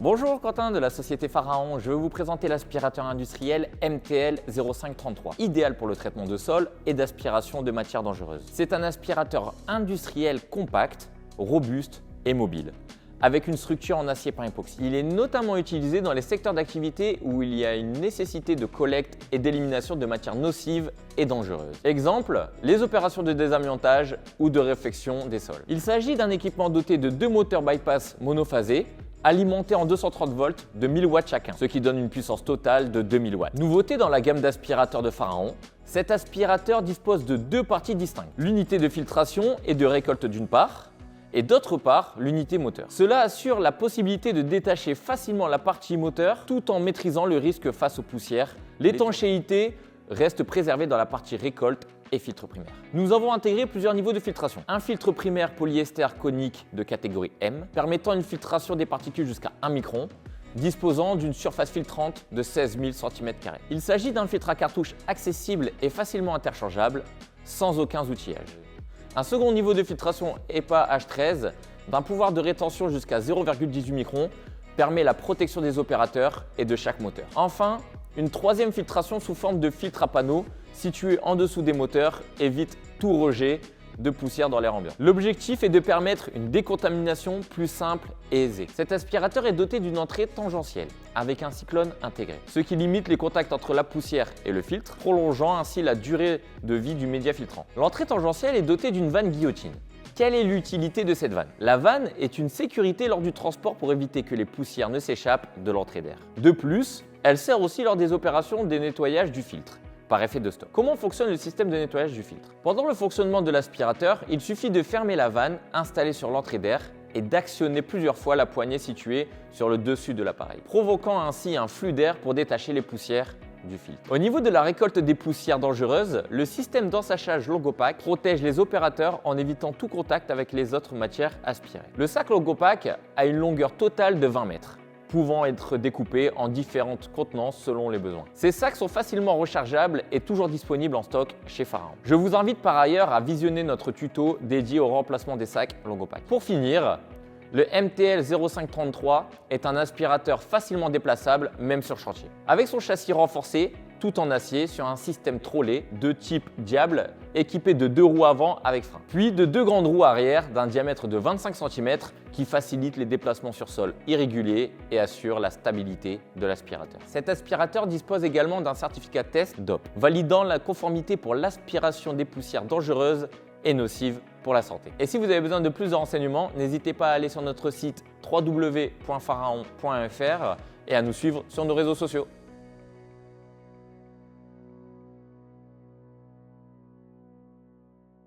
Bonjour, Quentin de la société Pharaon. Je vais vous présenter l'aspirateur industriel MTL 0533, idéal pour le traitement de sol et d'aspiration de matières dangereuses. C'est un aspirateur industriel compact, robuste et mobile, avec une structure en acier peint époxy. Il est notamment utilisé dans les secteurs d'activité où il y a une nécessité de collecte et d'élimination de matières nocives et dangereuses. Exemple, les opérations de désamiantage ou de réfection des sols. Il s'agit d'un équipement doté de 2 moteurs bypass monophasés, alimentés en 230 volts de 1000 watts chacun, ce qui donne une puissance totale de 2000 watts. Nouveauté dans la gamme d'aspirateurs de Pharaon, cet aspirateur dispose de 2 parties distinctes. L'unité de filtration et de récolte d'une part, et d'autre part, l'unité moteur. Cela assure la possibilité de détacher facilement la partie moteur tout en maîtrisant le risque face aux poussières. L'étanchéité reste préservée dans la partie récolte et filtre primaire. Nous avons intégré plusieurs niveaux de filtration. Un filtre primaire polyester conique de catégorie M, permettant une filtration des particules jusqu'à 1 micron, disposant d'une surface filtrante de 16 000 cm². Il s'agit d'un filtre à cartouche accessible et facilement interchangeable, sans aucun outillage. Un second niveau de filtration EPA H13, d'un pouvoir de rétention jusqu'à 0,18 microns, permet la protection des opérateurs et de chaque moteur. Enfin, une troisième filtration sous forme de filtre à panneau situé en dessous des moteurs évite tout rejet de poussière dans l'air ambiant. L'objectif est de permettre une décontamination plus simple et aisée. Cet aspirateur est doté d'une entrée tangentielle avec un cyclone intégré, ce qui limite les contacts entre la poussière et le filtre, prolongeant ainsi la durée de vie du média filtrant. L'entrée tangentielle est dotée d'une vanne guillotine. Quelle est l'utilité de cette vanne? La vanne est une sécurité lors du transport pour éviter que les poussières ne s'échappent de l'entrée d'air. De plus, elle sert aussi lors des opérations de nettoyage du filtre, par effet de stock. Comment fonctionne le système de nettoyage du filtre? Pendant le fonctionnement de l'aspirateur, il suffit de fermer la vanne installée sur l'entrée d'air et d'actionner plusieurs fois la poignée située sur le dessus de l'appareil, provoquant ainsi un flux d'air pour détacher les poussières du filtre. Au niveau de la récolte des poussières dangereuses, le système d'ensachage Longopac protège les opérateurs en évitant tout contact avec les autres matières aspirées. Le sac Longopac a une longueur totale de 20 mètres, pouvant être découpés en différentes contenances selon les besoins. Ces sacs sont facilement rechargeables et toujours disponibles en stock chez Pharaon. Je vous invite par ailleurs à visionner notre tuto dédié au remplacement des sacs Longopac. Pour finir, le MTL 0533 est un aspirateur facilement déplaçable, même sur chantier. Avec son châssis renforcé, tout en acier, sur un système trolley de type Diable, équipé de 2 roues avant avec frein, puis de 2 grandes roues arrière d'un diamètre de 25 cm qui facilitent les déplacements sur sol irréguliers et assurent la stabilité de l'aspirateur. Cet aspirateur dispose également d'un certificat test DOP, validant la conformité pour l'aspiration des poussières dangereuses et nocives pour la santé. Et si vous avez besoin de plus de renseignements, n'hésitez pas à aller sur notre site www.pharaon.fr et à nous suivre sur nos réseaux sociaux.